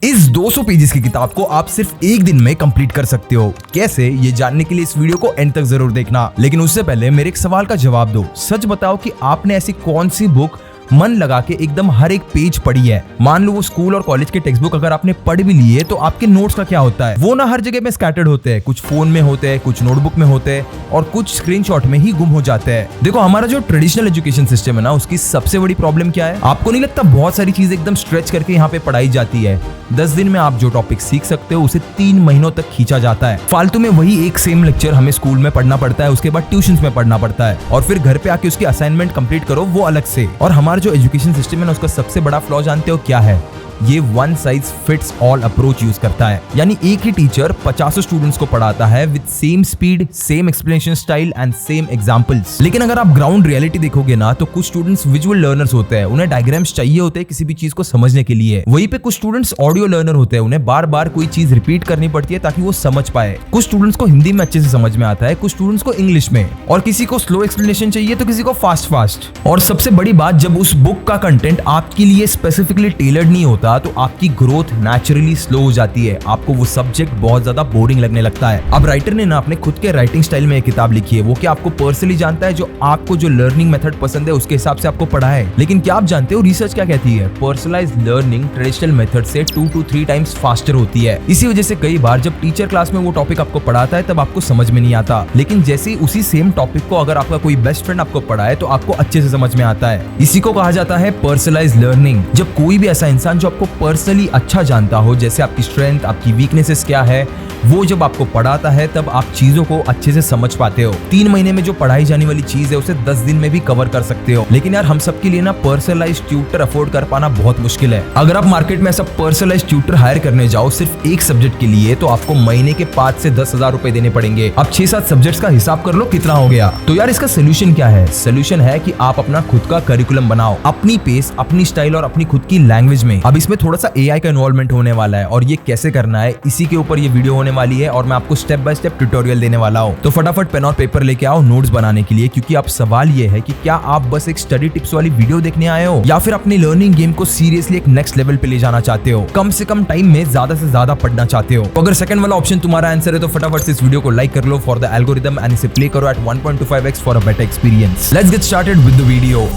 इस 200 पेजेस की किताब को आप सिर्फ एक दिन में कंप्लीट कर सकते हो। कैसे, ये जानने के लिए इस वीडियो को एंड तक जरूर देखना। लेकिन उससे पहले मेरे एक सवाल का जवाब दो। सच बताओ कि आपने ऐसी कौन सी बुक मन लगा के एकदम हर एक पेज पढ़ी है। मान लो वो स्कूल और कॉलेज के टेक्स्ट बुक अगर आपने पढ़ भी लिए तो आपके नोट्स का क्या होता है, वो ना हर जगह में स्कैटर्ड होते हैं। कुछ फोन में होते हैं, कुछ नोटबुक में होते हैं और कुछ स्क्रीनशॉट में ही गुम हो जाते हैं। देखो, हमारा जो ट्रेडिशनल एजुकेशन सिस्टम है ना, उसकी सबसे बड़ी प्रॉब्लम क्या है? आपको नहीं लगता बहुत सारी चीज एकदम स्ट्रेच करके यहाँ पे पढ़ाई जाती है? 10 दिन में आप जो टॉपिक सीख सकते हो उसे 3 महीनों तक खींचा जाता है। फालतू में वही एक सेम लेक्चर हमें स्कूल में पढ़ना पड़ता है, उसके बाद ट्यूशंस में पढ़ना पड़ता है और फिर घर पे आके उसकी असाइनमेंट कंप्लीट करो, वो अलग से। और हमारा जो एजुकेशन सिस्टम है ना, उसका सबसे बड़ा फ्लॉ जानते हो क्या है? ये one size fits all approach use करता है। यानी एक ही टीचर 50 स्टूडेंट्स को पढ़ाता है with same speed, same explanation style and same examples. लेकिन अगर आप ग्राउंड रियलिटी देखोगे ना, तो कुछ स्टूडेंट्स विजुअल लर्नर्स होते हैं, उन्हें डायग्राम्स चाहिए होते हैं किसी भी चीज को समझने के लिए। वहीं पे कुछ स्टूडेंट्स ऑडियो लर्नर होते हैं, उन्हें बार बार कोई चीज रिपीट करनी पड़ती है ताकि वो समझ पाए। कुछ स्टूडेंट्स को हिंदी में अच्छे से समझ में आता है, कुछ स्टूडेंट्स को इंग्लिश में, और किसी को स्लो एक्सप्लेनेशन चाहिए तो किसी को फास्ट। और सबसे बड़ी बात, जब उस बुक का कंटेंट आपके लिए स्पेसिफिकली टेलर्ड नहीं होता तो आपकी ग्रोथ नेचुरली स्लो हो जाती है। आपको वो सब्जेक्ट बहुत ज्यादा बोरिंग लगने लगता है। अब राइटर ने ना अपने खुद के राइटिंग स्टाइल में एक किताब लिखी है। वो क्या आपको पर्सनली जानता है, जो आपको जो लर्निंग मेथड पसंद है उसके हिसाब से आपको पढ़ा है। लेकिन क्या आप जानते हो रिसर्च क्या कहती है? पर्सनलाइज्ड लर्निंग ट्रेडिशनल मेथड से 2 to 3 टाइम्स फास्टर होती है। इसी वजह से कई बार जब टीचर क्लास में वो टॉपिक आपको पढ़ाता है तब आपको समझ में नहीं आता, लेकिन जैसे ही उसी सेम टॉपिक को अगर आपका कोई बेस्ट फ्रेंड आपको पढ़ाए तो आपको अच्छे से समझ में आता है। इसी को कहा जाता है पर्सनलाइज्ड लर्निंग। जब कोई भी ऐसा इंसान जो आपको पर्सनली अच्छा जानता हो, जैसे आपकी स्ट्रेंथ, आपकी वीकनेसेस क्या है, वो जब आपको पढ़ाता है तब आप चीजों को अच्छे से समझ पाते हो। 3 महीने में जो पढ़ाई जाने वाली चीज है उसे 10 दिन में भी कवर कर सकते हो। लेकिन यार, हम सबके लिए ना पर्सनलाइज्ड ट्यूटर अफोर्ड कर पाना बहुत मुश्किल है। अगर आप मार्केट में ऐसा पर्सनलाइज्ड ट्यूटर हायर करने जाओ सिर्फ एक सब्जेक्ट के लिए, तो आपको महीने के 5 से 10 हजार रुपए देने पड़ेंगे। अब 6-7 सब्जेक्ट्स का हिसाब कर लो कितना हो गया। तो यार, इसका सोल्यूशन क्या है? सोल्यूशन है कि आप अपना खुद का करिकुलम बनाओ, अपनी पेस, अपनी स्टाइल और अपनी खुद की लैंग्वेज में। अब इसमें थोड़ा सा AI का इन्वॉल्वमेंट होने वाला है और ये कैसे करना है, इसी के ऊपर ये वीडियो होने वाली है और मैं आपको स्टेप बाय स्टेप ट्यूटोरियल देने वाला हूँ। तो फटाफट पेन और पेपर लेके आओ नोट्स बनाने के लिए, क्योंकि अब सवाल ये है कि क्या आप बस एक स्टडी टिप्स वाली वीडियो देखने आए हो या फिर अपनी लर्निंग गेम को सीरियसली एक नेक्स्ट लेवल पे ले जाना चाहते हो, कम से कम टाइम में ज्यादा से ज्यादा पढ़ना चाहते हो। तो अगर सेकंड वाला ऑप्शन तुम्हारा आंसर है तो फटाफट से इस वीडियो को लाइक कर लो फॉर द एल्गोरिथम एंड इसे प्ले करो at 1.25x for a better experience. Let's get started with the video.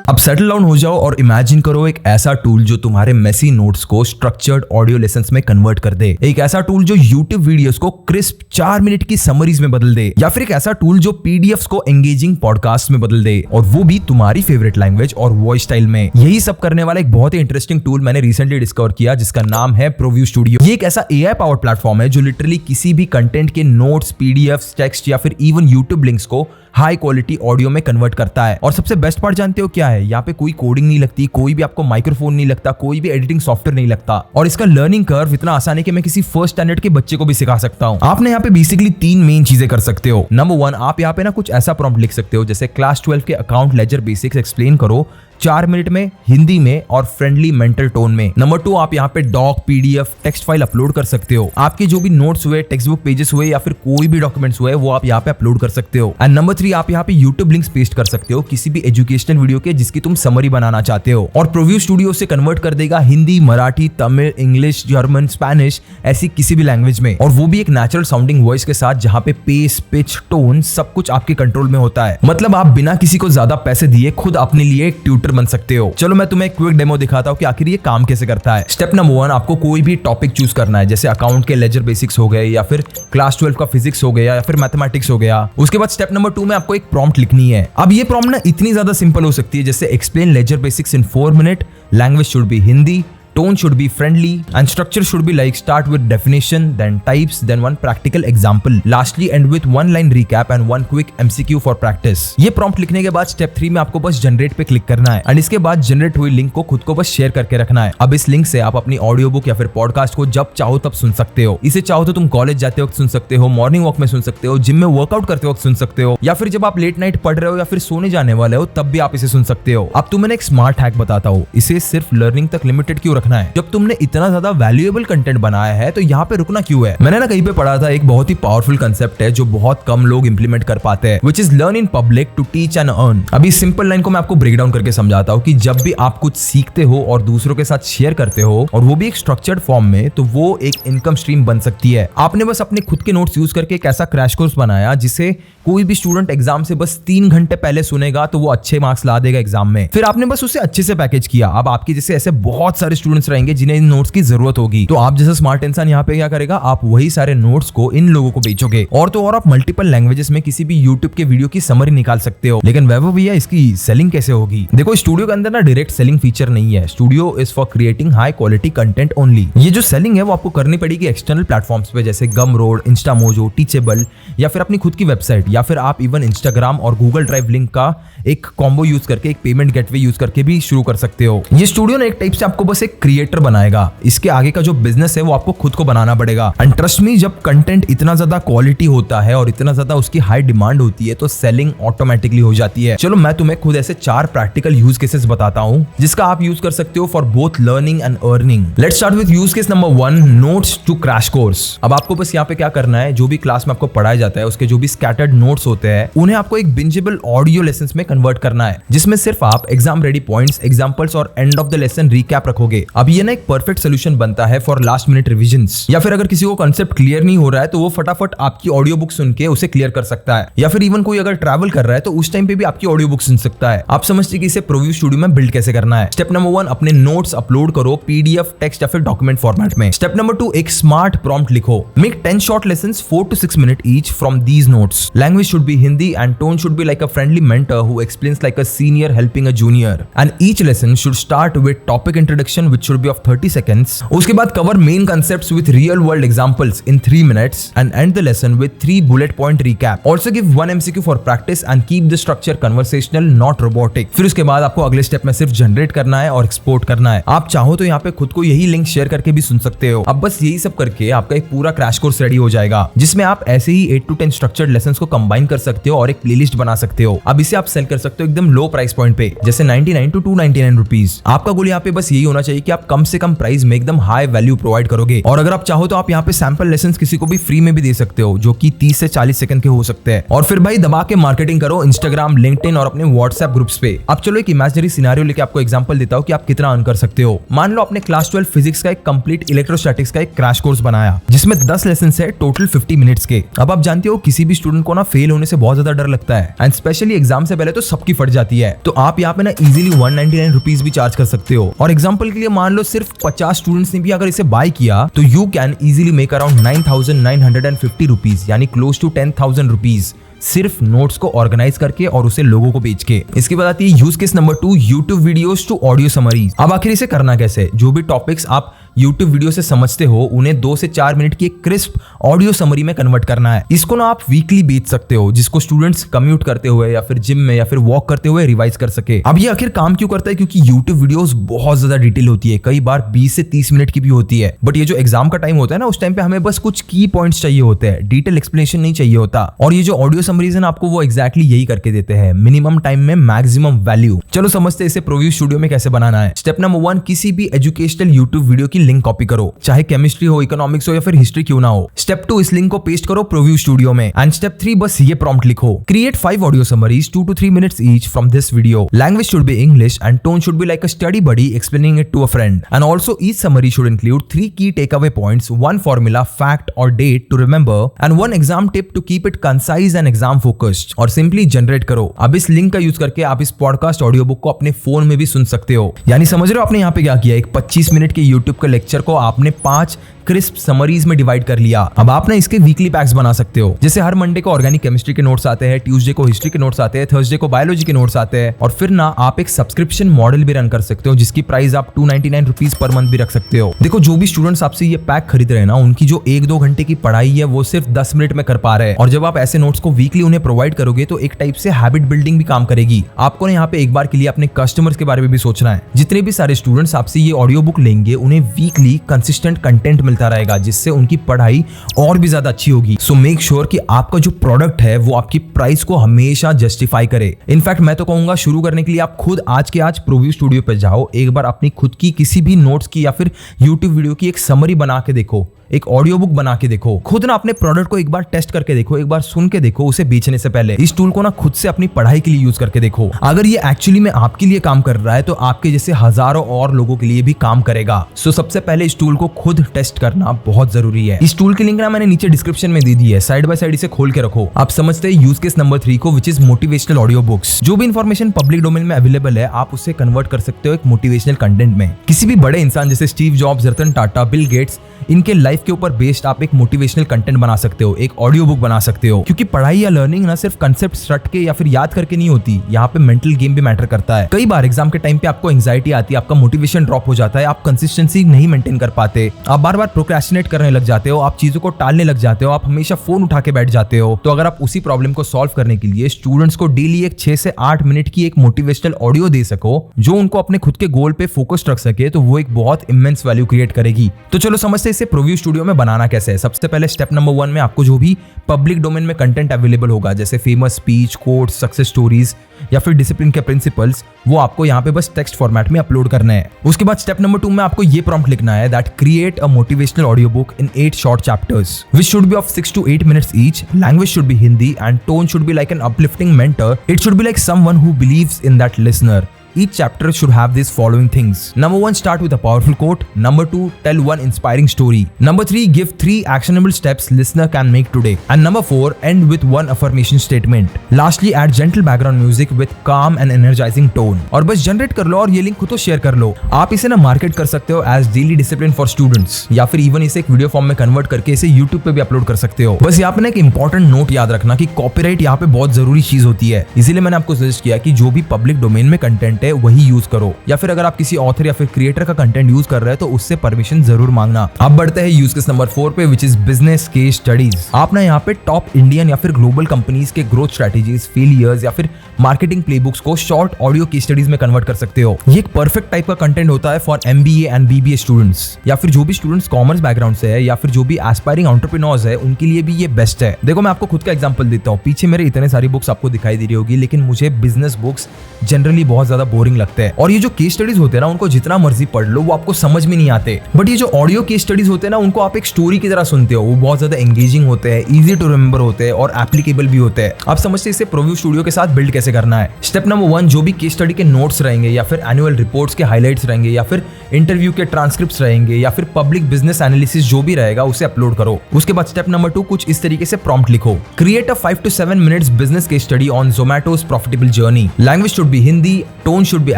अब सेटल डाउन हो जाओ और इमेजिन करो एक ऐसा टूल जो तुम्हारे मेसी नोट्स को स्ट्रक्चर्ड ऑडियो लेसन्स में कन्वर्ट कर दे। एक ऐसा टूल जो YouTube वीडियोस को क्रिस्प 4 मिनट की समरीज में बदल दे, या फिर एक ऐसा टूल जो PDFs को एंगेजिंग पॉडकास्ट में बदल दे, और वो भी तुम्हारी फेवरेट लैंग्वेज और वॉइस स्टाइल में। यही सब करने वाला एक बहुत ही इंटरेस्टिंग टूल मैंने रिसेंटली डिस्कवर किया, जिसका नाम है प्रोव्यू स्टूडियो। ये एक ऐसा AI पावर्ड प्लेटफॉर्म है जो लिटरली किसी भी कंटेंट के नोट्स, PDFs, टेक्स्ट या फिर इवन YouTube लिंक्स को हाई क्वालिटी ऑडियो में कन्वर्ट करता है। और सबसे बेस्ट पार्ट जानते हो क्या है? यहाँ पे कोई कोडिंग नहीं लगती, कोई भी आपको माइक्रोफोन नहीं लगता, कोई भी एडिटिंग सॉफ्टवेयर नहीं लगता, और इसका लर्निंग कर्व इतना आसान है कि मैं किसी फर्स्ट स्टैंडर्ड के बच्चे को भी सिखा सकता हूँ। आपने यहाँ पे बेसिकली 3 मेन चीजें कर सकते हो। नंबर 1, आप यहाँ पे ना कुछ ऐसा प्रॉम्प्ट लिख सकते हो जैसे क्लास 12 के अकाउंट लेजर बेसिक्स एक्सप्लेन करो 4 मिनट में, हिंदी में और फ्रेंडली मेंटल टोन में। नंबर 2, आप यहाँ पे doc, PDF, text file upload कर सकते हो। आपके जो भी नोट्स हुए, टेक्स्ट बुक पेजेस हुए या फिर कोई भी डॉक्यूमेंट्स हुए, वो आप यहाँ पे अपलोड कर सकते हो। एंड नंबर 3, आप यहाँ पे YouTube लिंक्स पेस्ट कर सकते हो किसी भी एजुकेशनल वीडियो के जिसकी तुम समरी बनाना चाहते हो, और प्रोव्यू स्टूडियो से कन्वर्ट कर देगा Hindi, Marathi, Tamil, English, German, Spanish, ऐसी किसी भी लैंग्वेज में, और वो भी एक नेचुरल साउंडिंग वॉइस के साथ, जहाँ पे पेस, पिच, टोन सब कुछ आपके कंट्रोल में होता है। मतलब आप बिना किसी को ज्यादा पैसे दिए खुद अपने लिए एक ट्यूटर बन सकते हो। चलो मैं तुम्हें एक क्विक डेमो दिखाता हूँ कि आखिर ये काम कैसे करता है। स्टेप नंबर 1, आपको कोई भी टॉपिक चूज करना है, जैसे अकाउंट के लेजर बेसिक्स हो गए, या फिर क्लास 12 का फिजिक्स हो गया, या फिर मैथमेटिक्स हो गया। उसके बाद स्टेप नंबर 2 में आपको एक प्रॉम्प्ट लिखनी है। अब ये प्रॉम्प्ट ना इतनी ज्यादा सिंपल हो सकती है, जैसे explain laser basics in 4 minute, language should be Hindi, tone should be friendly and structure should be like start with definition, then types, then one practical example, lastly end with one line recap and one quick MCQ for practice। ये prompt लिखने के बाद step 3 में आपको बस generate पे click करना है, एंड इसके बाद जनरेट हुई लिंक को खुद को बस शेयर करके रखना है। अब इस लिंक से आप अपनी ऑडियो बुक या फिर पॉडकास्ट को जब चाहो तब सुन सकते हो। इसे चाहो तो तुम कॉलेज जाते वक्त सुन सकते हो, मॉर्निंग वॉक में सुन सकते हो, जिम में वर्कआउट करते वक्त सुन सकते हो, या फिर जब आप लेट नाइट पढ़ रहे हो या फिर सोने जाने वाले हो तब भी आप इसे सुन सकते हो। अब तुम्हें एक स्मार्ट हैक बताता हूँ, इसे सिर्फ लर्निंग तक लिमिटेड क्यों रखना है। जब तुमने इतना ज्यादा वैल्यूएबल कंटेंट बनाया है तो यहाँ पे रुकना क्यों है? मैंने ना कहीं पे पढ़ा था, एक बहुत ही पावरफुल कंसेप्ट है जो बहुत कम लोग इंप्लीमेंट कर पाते हैं, which is learn in public to teach and earn. अभी सिंपल लाइन को मैं आपको ब्रेक डाउन करके समझाता हूँ कि जब भी आप कुछ सीखते हो और दूसरों के साथ शेयर करते हो और वो भी एक स्ट्रक्चर्ड फॉर्म में, तो वो एक इनकम स्ट्रीम बन सकती है। आपने बस अपने खुद के नोट्स यूज करके एक ऐसा क्रैश कोर्स बनाया जिसे कोई भी स्टूडेंट एग्जाम से बस 3 घंटे पहले सुनेगा तो वो अच्छे मार्क्स ला देगा एग्जाम में। फिर आपने बस उसे अच्छे से पैकेज किया। अब आपके जैसे ऐसे बहुत सारे स्टूडेंट्स रहेंगे जिन्हें इन नोट्स की जरूरत होगी, तो आप जैसा स्मार्ट इंसान यहाँ पे क्या करेगा, आप वही सारे नोट्स को इन लोगों को बेचोगे। और तो और आप मल्टीपल लैंग्वेजेस में किसी भी यूट्यूब के वीडियो की समरी निकाल सकते हो। लेकिन वैभव भैया इसकी सेलिंग कैसे होगी? देखो, स्टूडियो के अंदर ना डायरेक्ट सेलिंग फीचर नहीं है। Studio is for creating high quality content only. ये जो सेलिंग है वो आपको करनी पड़ेगी एक्सटर्नल प्लेटफॉर्म्स पे, जैसे गमरोड, इंस्टामोजो, टीचेबल, या फिर अपनी खुद की वेबसाइट, या फिर आप इवन इंस्टाग्राम और गूगल ड्राइव लिंक का एक कॉम्बो यूज करके, एक पेमेंट गेटवे यूज करके भी शुरू कर सकते हो। ये स्टूडियो ना एक टाइप से आपको बस एक क्रिएटर बनाएगा। इसके आगे का जो बिजनेस है वो आपको खुद को बनाना पड़ेगा। एंड ट्रस्ट मी, जब कंटेंट इतना ज्यादा क्वालिटी होता है और इतना ज्यादा उसकी हाई डिमांड होती है तो सेलिंग ऑटोमेटिकली हो जाती है। चलो मैं तुम्हें खुद ऐसे 4 प्रैक्टिकल यूज केसेस बताता हूँ जिसका आप यूज कर सकते हो for both learning and earning. Let's start with use case number 1, notes to crash course. अब आपको बस यहाँ पे क्या करना है, जो भी क्लास में आपको पढ़ाया जाता है उसके जो भी स्कैटर्ड नोट्स होते हैं उन्हें आपको एक बिंजेबल ऑडियो लेसन में कन्वर्ट करना है, जिसमें सिर्फ आप एग्जाम रेडी पॉइंट्स, एग्जांपल्स और end of the lesson recap रखोगे। अब ये ना एक परफेक्ट सोल्यूशन बनता है फॉर लास्ट मिनट रिविजन्स, या फिर अगर किसी को कांसेप्ट क्लियर नहीं हो रहा है तो वो फटाफट आपकी ऑडियो बुक सुन के उसे क्लियर कर सकता है। या फिर इवन कोई अगर ट्रैवल कर रहा है तो उस टाइम पे भी आपकी ऑडियो बुक सुन सकता है। आप समझते कि इसे प्रोव्यू स्टूडियो में बिल्ड कैसे करना है। स्टेप नंबर 1, अपने नोट्स अपलोड करो पीडीएफ, टेक्स्ट या फिर डॉक्यूमेंट फॉर्मेट में। स्टेप नंबर 2, एक स्मार्ट प्रॉम्प्ट लिखो। Make 10 short lessons 4 to 6 minutes each from these notes. Language should be Hindi and tone should be like a friendly mentor who explains like a senior helping a junior. And each lesson should start with topic introduction which should be of 30 seconds. उसके बाद cover main concepts with real world examples in 3 minutes and end the lesson with 3 bullet point recap. Also give 1 MCQ for practice and keep the structure conversational not robotic. फिर उसके बाद आपको अगले step में सिर्फ generate करना है और एक्सपोर्ट करना है। आप चाहो तो यहाँ पे खुद को यही लिंक शेयर करके भी सुन सकते हो। अब बस यही सब करके आपका एक पूरा क्रैश कोर्स रेडी हो जाएगा, जिसमें आप ऐसे ही 8 to 10 स्ट्रक्चर्ड लेसन्स को कंबाइन कर सकते हो और एक प्लेलिस्ट बना सकते हो। अब इसे आप सेल कर सकते हो एकदम लो प्राइस पॉइंट पे, जैसे 99 to 299 रुपीज। आपका गोल यहाँ पे बस यही होना चाहिए कि आप कम से कम प्राइस में एकदम हाई वैल्यू प्रोवाइड करोगे। और अगर आप चाहो तो आप यहाँ पे सैंपल लेसन्स किसी को भी फ्री में भी दे सकते हो, जो कि 30 से 40 सेकंड के हो सकते हैं। और फिर भाई दबा के मार्केटिंग करो इंस्टाग्राम, लिंक्डइन और अपने व्हाट्सएप ग्रुप्स पे। अब चलो एक इमेजिनरी सिनेरियो लेके आपको एग्जांपल देता हूँ कि आप कितना अर्न कर सकते हो। मान लो आपने क्लास 12 फिजिक्स का एक कंप्लीट इलेक्ट्रोस्टैटिक्स का एक क्रैश कोर्स बनाया जिसमें 10 लेसन्स है टोटल 50 मिनट्स के। अब आप जानते हो किसी भी स्टूडेंट को ना फेल होने से बहुत ज्यादा डर लगता है, एंड स्पेशली एग्जाम से पहले तो सबकी फट जाती है। तो आप यहाँ पे ना इजीली 199 रुपीज भी चार्ज कर सकते हो। और एग्जाम्पल के लिए मान लो सिर्फ 50 स्टूडेंट्स ने भी अगर इसे बाय किया तो you can easily make around 9,950 rupees, यानी क्लोज टू 10,000 रुपीज, सिर्फ नोट्स को ऑर्गेनाइज करके और उसे लोगों को बेच के। इसके बाद आती है use case number 2, YouTube videos to audio summaries. अब आखिर इसे करना कैसे? जो भी टॉपिक्स आप यूट्यूब वीडियो से समझते हो उन्हें 2 से 4 मिनट की एक क्रिस्प ऑडियो समरी में कन्वर्ट करना है। इसको ना आप वीकली बेच सकते हो, जिसको स्टूडेंट्स कम्यूट करते हुए या फिर जिम में या फिर वॉक करते हुए रिवाइज कर सके। अब ये आखिर काम क्यों करता है? क्योंकि यूट्यूब वीडियोस बहुत ज्यादा डिटेल होती है, कई बार 20 से 30 मिनट की भी होती है। बट ये जो एग्जाम का टाइम होता है ना, उस टाइम पे हमें बस कुछ की पॉइंट्स चाहिए होते हैं, डिटेल एक्सप्लेनेशन नहीं चाहिए होता। और ये जो ऑडियो समरीज है आपको वो एग्जैक्टली यही करके देते हैं, मिनिमम टाइम में मैक्सिमम वैल्यू। चलो समझते हैं इसे प्रोव्यू स्टूडियो में कैसे बनाना है। स्टेप नंबर 1, किसी भी एजुकेशनल यूट्यूब वीडियो की लिंक कॉपी करो, चाहे केमिस्ट्री हो, इकोनॉमिक्स हो या फिर हिस्ट्री क्यों ना हो। स्टेप 2, इस लिंक को पेस्ट करो प्रोव्यू स्टूडियो में। एंड स्टेप 3, बस ये प्रॉम्प्ट लिखो, create 5 audio summaries 2 to 3 minutes each from this video. Language should be English and tone should be like a study buddy explaining it to a friend. And also each summary should include 3 key takeaway points, 1 formula, fact or date to remember and 1 exam tip to keep it concise and exam focused. और simply generate करो। अब इस link का use करके आप इस podcast audio book को अपने फोन में भी सुन सकते हो। यानी समझ रहे हो आपने यहाँ पे क्या किया? एक 25 मिनट के यूट्यूब के लेक्चर को आपने 5 क्रिस्प समरीज में डिवाइड कर लिया। अब आप ना इसके वीकली पैक्स बना सकते हो, जैसे हर मंडे को ऑर्गेनिक केमिस्ट्री के नोट्स आते हैं, ट्यूसडे को हिस्ट्री के नोट्स आते हैं, थर्सडे को बायोलॉजी के नोट्स आते हैं। और फिर ना आप एक सब्सक्रिप्शन मॉडल भी रन कर सकते हो, जिसकी प्राइस आप 299 रुपीज पर मंथ भी रख सकते हो। देखो, जो भी स्टूडेंट्स आपसे ये पैक खरीद रहे हैं ना, उनकी जो 1-2 घंटे की पढ़ाई है वो सिर्फ 10 मिनट में कर पा रहे हैं। और जब आप ऐसे नोट्स को वीकली उन्हें प्रोवाइड करोगे तो एक टाइप से हैबिट बिल्डिंग भी काम करेगी। आपको ना यहाँ पे एक बार के लिए अपने कस्टमर्स के बारे में भी सोचना है। जितने भी सारे स्टूडेंट्स आपसे ये ऑडियो बुक लेंगे उन्हें वीकली कंसिस्टेंट कंटेंट मिलता रहेगा, जिससे उनकी पढ़ाई और भी ज्यादा अच्छी होगी। सो मेक श्योर कि आपका जो प्रोडक्ट है वो आपकी प्राइस को हमेशा जस्टिफाई करे। इनफैक्ट मैं तो कहूंगा शुरू करने के लिए आप खुद आज के आज प्रोव्यू स्टूडियो पे जाओ, एक बार अपनी खुद की किसी भी नोट्स की या फिर यूट्यूब वीडियो की एक समरी बना के देखो, एक ऑडियो बुक बना के देखो, खुद ना अपने प्रोडक्ट को एक बार टेस्ट करके देखो, एक बार सुन के देखो उसे बेचने से पहले। इस टूल को ना खुद से अपनी पढ़ाई के लिए यूज करके देखो। अगर ये एक्चुअली में आपके लिए काम कर रहा है तो आपके जैसे हजारों और लोगों के लिए भी काम करेगा। सो सबसे पहले इस टूल को खुद टेस्ट करना बहुत जरूरी है। इस टूल की लिंक ना मैंने नीचे डिस्क्रिप्शन में दे दी है, साइड बाय साइड इसे खोल के रखो। आप समझते हैं यूज केस नंबर 3 को, which is motivational audio books. जो भी इंफॉर्मेशन पब्लिक डोमेन में अवेलेबल है आप उसे कन्वर्ट कर सकते हो एक मोटिवेशनल कंटेंट में। किसी भी बड़े इंसान जैसे Steve jobs, Ratan Tata, Bill Gates, इनके लाइफ के ऊपर बेस्ड आप एक मोटिवेशनल कंटेंट बना सकते हो, एक ऑडियो बुक बना सकते हो। क्योंकि पढ़ाई या लर्निंग ना सिर्फ कंसेप्ट रट के या फिर याद करके नहीं होती, यहाँ पे मेंटल गेम भी मैटर करता है। कई बार एग्जाम के टाइम पे आपको एंजाइटी आती है, आपका मोटिवेशन ड्रॉप हो जाता है, आप कंसिस्टेंसी नहीं मेंटेन कर पाते, आप बार बार प्रोक्रेस्टिनेट करने लग जाते हो, आप चीजों को टालने लग जाते हो, आप हमेशा फोन उठा के बैठ जाते हो। तो अगर आप उसी प्रॉब्लम को सॉल्व करने के लिए स्टूडेंट्स को डेली एक 6 से 8 मिनट की एक मोटिवेशनल ऑडियो दे सको जो उनको अपने खुद के गोल पे फोकस रख सके, तो वो एक बहुत इमेंस वैल्यू क्रिएट करेगी। तो चलो समझते इसे प्रोव्यू स्टूडियो में बनाना कैसे है। सबसे पहले स्टेप नंबर 1 में आपको जो भी पब्लिक डोमेन में कंटेंट अवेलेबल होगा, जैसे famous speech, quotes, success stories या फिर डिसिप्लिन के प्रिंसिपल्स, वो आपको यहाँ पे बस टेक्स्ट फॉर्मेट में अपलोड करना है। उसके बाद स्टेप नंबर 2 में आपको ये प्रॉम्प्ट लिखना है, that create a motivational audio book in 8 short chapters which should be of 6 to 8 minutes each. Language should be Hindi and tone should be like an uplifting mentor. It should be like someone who believes in that listener. Each chapter should have these following things. Number 1, start with a powerful quote. Number 2, tell one inspiring story. Number 3, give 3 actionable steps listener can make today. And number 4, end with one affirmation statement. Lastly, add gentle background music with calm and energizing tone. और बस generate कर लो और ये link खुद तो share कर लो। आप इसे ना मार्केट कर सकते हो as daily discipline for students, या फिर इवन इसे एक वीडियो फॉर्म में कन्वर्ट करके इसे यूट्यूब पे भी अपलोड कर सकते हो। बस यहाँ पे ना एक इंपॉर्टेंट नोट याद रखना कि कॉपीराइट यहाँ पे बहुत जरूरी चीज होती है, इसीलिए मैंने आपको सजेस्ट किया कि जो भी पब्लिक डोमेन में कंटेंट है वही यूज करो, या फिर अगर आप किसी ऑथर या फिर क्रिएटर का कंटेंट यूज कर रहे हैं तो उससे परमिशन जरूर मांगना। अब बढ़ते हैं यूज केस नंबर 4 पे, which is business case studies. आप ना यहाँ पे टॉप इंडियन या फिर ग्लोबल कंपनीज के ग्रोथ स्ट्रेटेजीज, फेलियर्स या फिर मार्केटिंग प्लेबुक्स को शॉर्ट ऑडियो केस स्टडीज में कन्वर्ट कर सकते हो। ये एक परफेक्ट टाइप का कंटेंट होता है for MBA and BBA students, या फिर जो भी स्टूडेंट्स कॉमर्स बैकग्राउंड से है या फिर जो भी एस्पायरिंग एंटरप्रेन्योर्स है उनके लिए भी ये बेस्ट है। देखो मैं आपको खुद का एग्जांपल देता हूँ, पीछे मेरे इतने सारी बुक्स आपको दिखाई दे रही होगी, लेकिन मुझे बिजनेस बुक्स जनरली बहुत ज्यादा बोरिंग लगते हैं। और ये जो केस स्टडीज होते हैं ना उनको जितना मर्जी पढ़ लो वो आपको समझ में नहीं आते, बट ये जो ऑडियो केस स्टडीज होते हैं ना उनको आप एक स्टोरी की तरह सुनते हो, वो बहुत ज्यादा एंगेजिंग होते हैं, इजी टू रिमेंबर होते हैं और एप्लीकेबल भी होते हैं। आप समझते इसे प्रोव्यू स्टूडियो के साथ बिल्ड कैसे करना है। स्टेप नंबर 1, जो भी केस स्टडी के नोट्स रहेंगे या फिर एनुअल रिपोर्ट्स के हाइलाइट्स रहेंगे या फिर इंटरव्यू के ट्रांसक्रिप्ट्स रहेंगे या फिर पब्लिक बिजनेस एनालिसिस जो भी रहेगा उसे अपलोड करो। उसके बाद स्टेप नंबर 2, कुछ इस तरीके से प्रॉम्प्ट लिखो, create a 5 to 7 minutes business case study on Zomato's profitable journey. Language should be Hindi, tone should be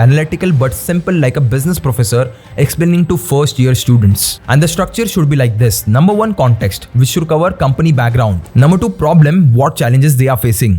analytical but simple like a business professor explaining to first year students. And the structure should be like this. Number 1, context, which should cover company background. Number 2, problem, what challenges they are facing.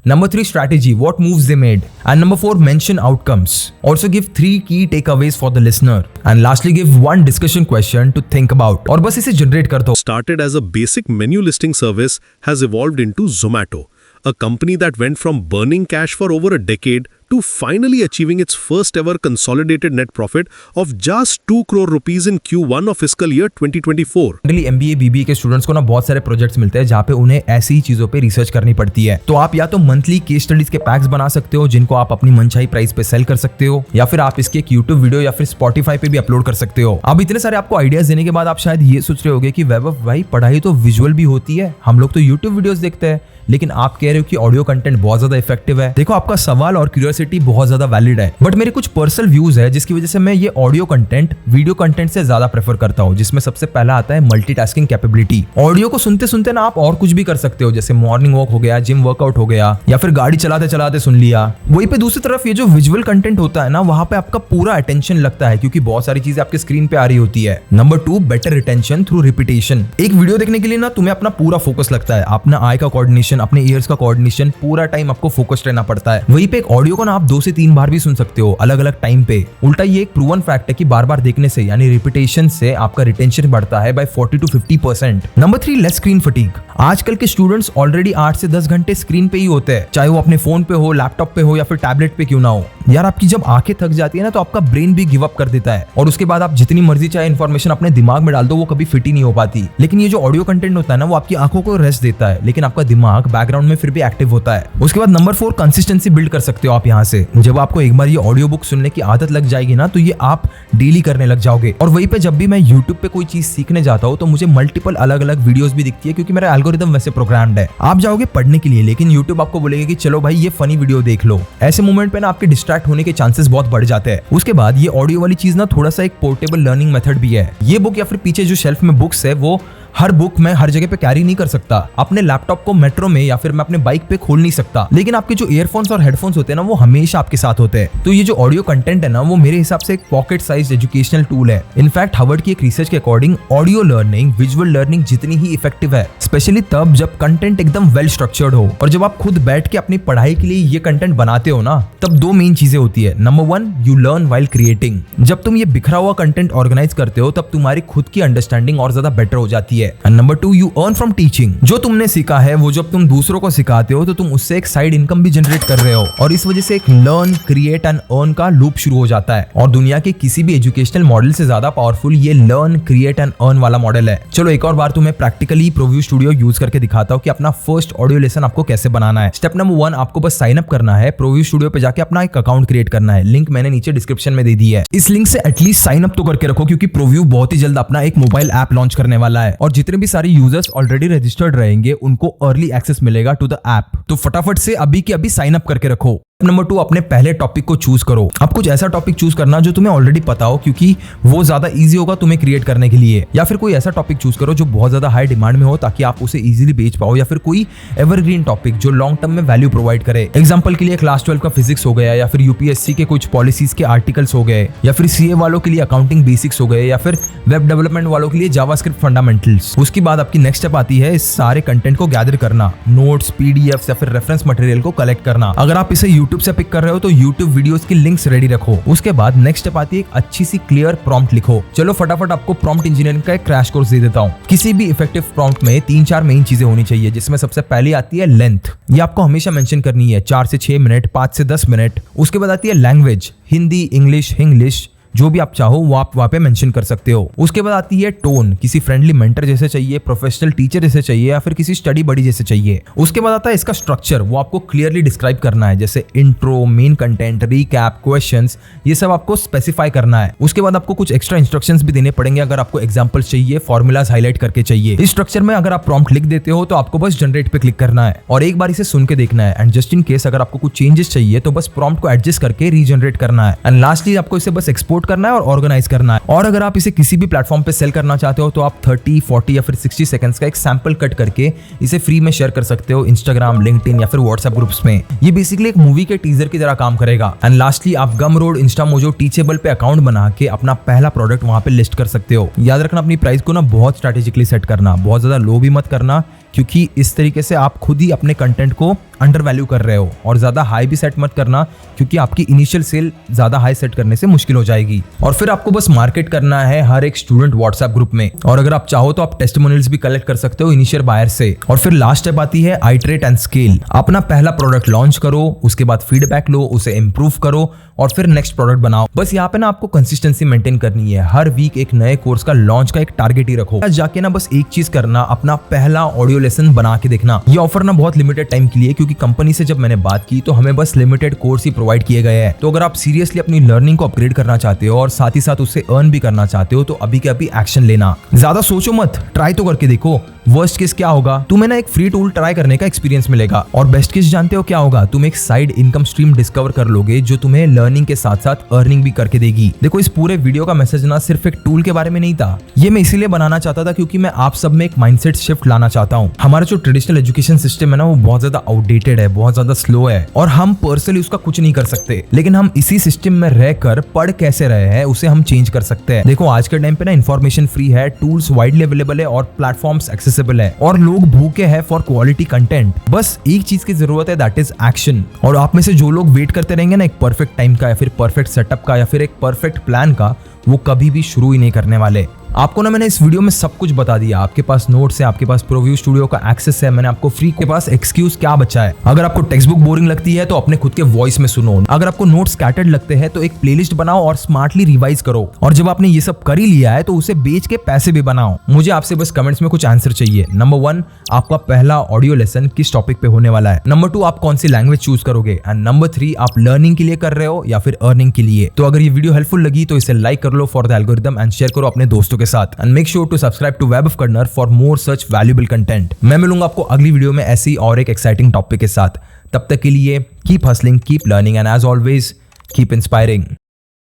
Number 3, strategy, what moves they made. And number 4, mention outcomes. Also give 3 key takeaways for the listener. And lastly, give 1 discussion question to think about. और बस इसे generate कर दो। Started as a basic menu listing service has evolved into Zomato, a company that went from burning cash for over a decade to finally achieving its first ever consolidated net profit of just 2 crore rupees in Q1 of fiscal year 2024. Generally MBA BBA के students को ना बहुत सारे projects मिलते हैं जहाँ पे उन्हें ऐसी ही चीजों पे रिसर्च करनी पड़ती है। तो आप या तो मंथली केस स्टडीज के पैक्स बना सकते हो जिनको आप अपनी मनचाही प्राइस पे सेल कर सकते हो, या फिर आप इसके एक यूट्यूब वीडियो या फिर Spotify पे भी अपलोड कर सकते हो। अब इतने सारे आपको आइडियाज देने के बाद आप शायद ये सोच रहे होगे कि वैभव भाई पढ़ाई तो विजुअल भी होती है, हम लोग तो यूट्यूब वीडियोस देखते हैं, लेकिन आप कह रहे हो कि ऑडियो कंटेंट बहुत ज्यादा इफेक्टिव है। देखो आपका सवाल और क्यूरियोसिटी बहुत ज्यादा वैलिड है, बट मेरे कुछ पर्सनल व्यूज है जिसकी वजह से मैं ये ऑडियो कंटेंट वीडियो कंटेंट से ज्यादा प्रेफर करता हूँ, जिसमें सबसे पहला आता है मल्टीटास्किंग कैपेबिलिटी। ऑडियो को सुनते सुनते ना आप और कुछ भी कर सकते हो, जैसे मॉर्निंग वॉक हो गया, जिम वर्कआउट हो गया, या फिर गाड़ी चलाते चलाते सुन लिया। वहीं पे दूसरी तरफ ये जो विजुअल कंटेंट होता है ना, वहां पे आपका पूरा अटेंशन लगता है क्योंकि बहुत सारी चीजें आपके स्क्रीन पे आ रही होती है। Number 2, better retention through repetition. एक वीडियो देखने के लिए ना तुम्हें अपना पूरा फोकस लगता है, अपना आई का कोऑर्डिनेशन, अपने ईयर्स का कोऑर्डिनेशन, पूरा टाइम आपको फोकस्ड रहना पड़ता है। वहीं पे एक ऑडियो को ना आप 2 से 3 बार भी सुन सकते हो अलग अलग टाइम पे। उल्टा ये एक प्रूवन फैक्ट है कि बार बार देखने से यानी रिपीटेशन से आपका रिटेंशन बढ़ता है by 40 to 50%। Number 3, less screen fatigue. आजकल के स्टूडेंट्स ऑलरेडी 8 से 10 घंटे स्क्रीन पे ही होते हैं, चाहे वो अपने फोन पे हो, लैपटॉप पे हो या फिर टैबलेट पे क्यों ना हो। यार आपकी जब आंखें थक जाती है ना तो आपका ब्रेन भी गिव अप कर देता है और उसके बाद आप जितनी मर्जी चाहे इन्फॉर्मेशन अपने दिमाग में डाल दो वो कभी फिट ही नहीं हो पाती। लेकिन ये जो ऑडियो कंटेंट होता है ना वो आपकी आंखों को रेस्ट देता है, लेकिन आपका दिमाग बैकग्राउंड में फिर भी एक्टिव होता है। उसके बाद नंबर 4, कंसिस्टेंसी बिल्ड कर सकते हो आप यहाँ से। जब आपको एक बार ये ऑडियो बुक सुनने की आदत लग जाएगी ना तो ये आप डेली करने लग जाओगे। और वहीं पे जब भी मैं यूट्यूब पे कोई चीज सीखने जाता हूँ तो मुझे मल्टीपल अलग अलग वीडियोस भी दिखती है, क्योंकि मेरा एल्गोरिदम वैसे प्रोग्राम्ड है। आप जाओगे पढ़ने के लिए लेकिन यूट्यूब आपको बोलेगा कि चलो भाई ये फनी वीडियो देख लो। ऐसे मोमेंट पे ना आपके डिस्ट्रैक्ट होने के चांसेस बहुत बढ़ जाते हैं। उसके बाद ये ऑडियो वाली चीज ना थोड़ा सा एक पोर्टेबल लर्निंग मेथड भी है। ये बुक या फिर पीछे जो शेल्फ में बुक्स है वो हर बुक मैं हर जगह पे कैरी नहीं कर सकता। अपने लैपटॉप को मेट्रो में या फिर मैं अपने बाइक पे खोल नहीं सकता, लेकिन आपके जो ईयरफोन्स और हेडफोन्स होते हैं ना वो हमेशा आपके साथ होते हैं। तो ये जो ऑडियो कंटेंट है ना वो मेरे हिसाब से एक पॉकेट साइज एजुकेशनल टूल है। इनफैक्ट हार्वर्ड की एक रिसर्च के according audio learning visual learning जितनी ही इफेक्टिव है, स्पेशली तब जब कंटेंट एकदम वेल स्ट्रक्चर्ड हो। और जब आप खुद बैठ के अपनी पढ़ाई के लिए ये कंटेंट बनाते हो ना तब 2 मेन चीजें होती है। Number 1, you learn while creating. जब तुम ये बिखरा हुआ कंटेंट ऑर्गेनाइज करते हो तब तुम्हारी खुद की अंडरस्टैंडिंग और ज्यादा बेटर हो जाती है। And number 2, you earn from teaching. जो तुमने सीखा है वो जब तुम दूसरों को सिखाते हो तो तुम उससे एक साइड इनकम भी जनरेट कर रहे हो और इस वजह से एक लर्न क्रिएट एंड अर्न का लूप शुरू हो जाता है। और दुनिया के किसी भी एजुकेशनल मॉडल से ज्यादा पावरफुल ये लर्न क्रिएट एंड अर्न वाला मॉडल है। चलो एक और बार तुम्हें प्रैक्टिकली प्रोव्यू स्टूडियो यूज करके दिखाता हूँ कि अपना फर्स्ट ऑडियो लेसन आपको कैसे बनाना है। स्टेप नंबर 1, आपको बस साइन अप करना है। प्रोव्यू स्टूडियो पे जाके अपना एक अकाउंट क्रिएट करना है। लिंक मैंने नीचे डिस्क्रिप्शन में दे दी है। इस लिंक से एटलीस्ट साइन अप तो करके रखो, क्योंकि प्रोव्यू बहुत ही जल्द अपना एक मोबाइल ऐप लॉन्च करने वाला है और जितने भी सारे यूजर्स ऑलरेडी रजिस्टर्ड रहेंगे उनको अर्ली एक्सेस मिलेगा टू द ऐप। तो फटाफट से अभी के अभी साइन अप करके रखो। नंबर 2, अपने पहले टॉपिक को चूज करो। अब कुछ ऐसा टॉपिक चूज करना जो तुम्हें ऑलरेडी पता हो, क्योंकि वो ज्यादा इजी होगा तुम्हें क्रिएट करने के लिए। या फिर कोई ऐसा टॉपिक चूज करो जो बहुत ज्यादा हाई डिमांड में हो ताकि आप उसे इजीली बेच पाओ। या फिर कोई एवरग्रीन टॉपिक जो लॉन्ग टर्म में वैल्यू प्रोवाइड करे। एग्जांपल के लिए क्लास 12 का फिजिक्स हो गया, या फिर यूपीएससी के कुछ पॉलिसीज के आर्टिकल्स हो गए, या फिर सीए वालों के लिए अकाउंटिंग बेसिक्स हो गए, या फिर वेब डेवलपमेंट वालों के लिए जावास्क्रिप्ट फंडामेंटल्स। उसके बाद आपकी नेक्स्ट स्टेप आती है इस सारे कंटेंट को गैदर करना, नोट्स, पीडीएफ या फिर रेफरेंस मटेरियल को कलेक्ट करना। अगर आप इसे यूट्यूब से पिक कर रहे हो तो YouTube वीडियोस की लिंक्स रेडी रखो। उसके बाद नेक्स्ट स्टेप आती है एक अच्छी सी क्लियर प्रॉम्प्ट लिखो। चलो फटाफट आपको प्रॉम्प्ट इंजीनियरिंग का एक क्रैश कोर्स दे देता हूँ। किसी भी इफेक्टिव प्रॉम्प्ट में 3-4 मेन चीजें होनी चाहिए, जिसमें सबसे पहले आती है लेंथ। ये आपको हमेशा मेंशन करनी है, 4 से 6 मिनट, 5 से 10 मिनट। उसके बाद आती है लैंग्वेज, हिंदी, इंग्लिश, हिंग्लिश, जो भी आप चाहो वो आप वहाँ पे मेंशन कर सकते हो। उसके बाद आती है टोन, किसी फ्रेंडली मेंटर जैसे चाहिए, प्रोफेशनल टीचर जैसे चाहिए, या फिर किसी स्टडी बडी जैसे चाहिए। उसके बाद आता है इसका स्ट्रक्चर, वो आपको क्लियरली डिस्क्राइब करना है, जैसे intro, main content, recap, questions, ये सब आपको स्पेसिफाई करना है। उसके बाद आपको कुछ एक्स्ट्रा इंस्ट्रक्शंस भी देने पड़ेंगे अगर आपको एग्जांपल्स चाहिए, फॉर्मूलाज हाईलाइट करके चाहिए। इस स्ट्रक्चर में अगर आप प्रॉम्प्ट लिख देते हो तो आपको बस जनरेट पे क्लिक करना है और एक बार इसे सुन के देखना है। एंड जस्ट इन केस अगर आपको कुछ चेंजेस चाहिए तो बस प्रॉम्प्ट को एडजस्ट करके रीजनरेट करना है। एंड लास्टली आपको इसे बस एक्सपोर्ट करना है और ऑर्गेनाइज करना है। और अगर आप इसे किसी भी प्लेटफॉर्म पे सेल करना चाहते हो तो आप 30, 40 या फिर 60 सेकंड्स का एक सैंपल कट करके इसे फ्री में शेयर कर सकते हो इंस्टाग्राम, लिंक्डइन या फिर व्हाट्सएप ग्रुप्स में। ये बेसिकली एक मूवी के टीजर की तरह काम करेगा। एंड लास्टली आप गमरोड, इंस्टामोजो, टीचेबल पे अकाउंट बना के अपना पहला प्रोडक्ट वहां पे लिस्ट कर सकते हो। याद रखना अपनी प्राइस को ना बहुत स्ट्रेटेजिकली सेट करना, बहुत ज्यादा लो भी मत करना, क्योंकि इस तरीके से आप खुद ही अपने कंटेंट को अंडर वैल्यू कर रहे हो। और ज्यादा हाई भी सेट मत करना, क्योंकि आपकी इनिशियल सेल ज्यादा हाई सेट करने से मुश्किल हो जाएगी। और फिर आपको बस मार्केट करना है हर एक स्टूडेंट व्हाट्सएप ग्रुप में। और अगर आप चाहो तो आप टेस्टिमोनियल्स भी कलेक्ट कर सकते हो इनिशियल बायर से। और फिर लास्ट स्टेप आती है आइटरेट एंड स्केल। अपना पहला प्रोडक्ट लॉन्च करो, उसके बाद फीडबैक लो, उसे इंप्रूव करो और फिर नेक्स्ट प्रोडक्ट बनाओ। बस यहाँ पे ना आपको कंसिस्टेंसी मेंटेन करनी है। हर वीक एक नए कोर्स का लॉन्च का एक टारगेट ही रखो। जाके ना बस एक चीज करना, अपना पहला ऑडियो लेसन बना के देखना। ये ऑफर ना बहुत लिमिटेड टाइम के लिए, क्योंकि कंपनी से जब मैंने बात की तो हमें बस लिमिटेड कोर्स ही प्रोवाइड किए गए हैं। तो अगर आप सीरियसली अपनी लर्निंग को अपग्रेड करना चाहते हो और साथ ही साथ उससे अर्न भी करना चाहते हो तो अभी के अभी एक्शन लेना। ज्यादा सोचो मत, ट्राई तो करके देखो। वर्स्ट केस क्या होगा, तुम्हें ना एक फ्री टूल ट्राई करने का एक्सपीरियंस मिलेगा। और बेस्ट केस जानते हो क्या होगा, तुम एक साइड इनकम स्ट्रीम डिस्कवर कर लोगे जो तुम्हें लर्निंग के साथ साथ अर्निंग भी करके देगी। देखो इस पूरे वीडियो का मैसेज ना सिर्फ एक टूल के बारे में नहीं था, ये मैं इसीलिए बनाना चाहता था क्योंकि मैं आप सब में एक माइंडसेट शिफ्ट लाना चाहता हूँ। हमारा जो ट्रेडिशनल एजुकेशन सिस्टम है ना वो बहुत ज्यादा आउटडेटेड है, बहुत ज्यादा स्लो है और हम पर्सनली उसका कुछ नहीं कर सकते। लेकिन हम इसी सिस्टम में रहकर पढ़ कैसे रहे हैं उसे हम चेंज कर सकते हैं। देखो आज के टाइम पे ना इन्फॉर्मेशन फ्री है, टूल्स वाइडली अवेलेबल है और प्लेटफॉर्म्स एक्सेसिबल है और लोग भूखे हैं फॉर क्वालिटी कंटेंट। बस एक चीज की जरूरत है, दैट इज एक्शन। और आप में से जो लोग वेट करते रहेंगे ना एक परफेक्ट टाइम का या फिर परफेक्ट सेटअप का या फिर एक परफेक्ट प्लान का, वो कभी भी शुरू ही नहीं करने वाले। आपको ना मैंने इस वीडियो में सब कुछ बता दिया। आपके पास नोट्स है, आपके पास प्रोव्यू स्टूडियो का एक्सेस है, मैंने आपको फ्री के पास एक्सक्यूज क्या बचा है। अगर आपको टेक्स्ट बुक बोरिंग लगती है तो अपने खुद के वॉइस में सुनो। अगर आपको नोट्स स्कैटर्ड लगते हैं तो एक प्लेलिस्ट बनाओ और स्मार्टली रिवाइज करो। और जब आपने ये सब कर ही लिया है तो उसे बेच के पैसे भी बनाओ। मुझे आपसे बस कमेंट्स में कुछ आंसर चाहिए। नंबर 1, आपका पहला ऑडियो लेसन किस टॉपिक पे होने वाला है। नंबर 2, आप कौन सी लैंग्वेज चूज करोगे। एंड नंबर 3, आप लर्निंग के लिए कर रहे हो या फिर अर्निंग के लिए। तो अगर ये वीडियो हेल्पफुल लगी तो इसे लाइक कर लो for the algorithm and share करो अपने दोस्तों के साथ। And make sure to subscribe to web of corner for more such valuable content. मैं मिलूंगा आपको अगली वीडियो में ऐसी और एक एक्साइटिंग टॉपिक के साथ। तब तक के लिए keep hustling, keep learning and as always keep inspiring.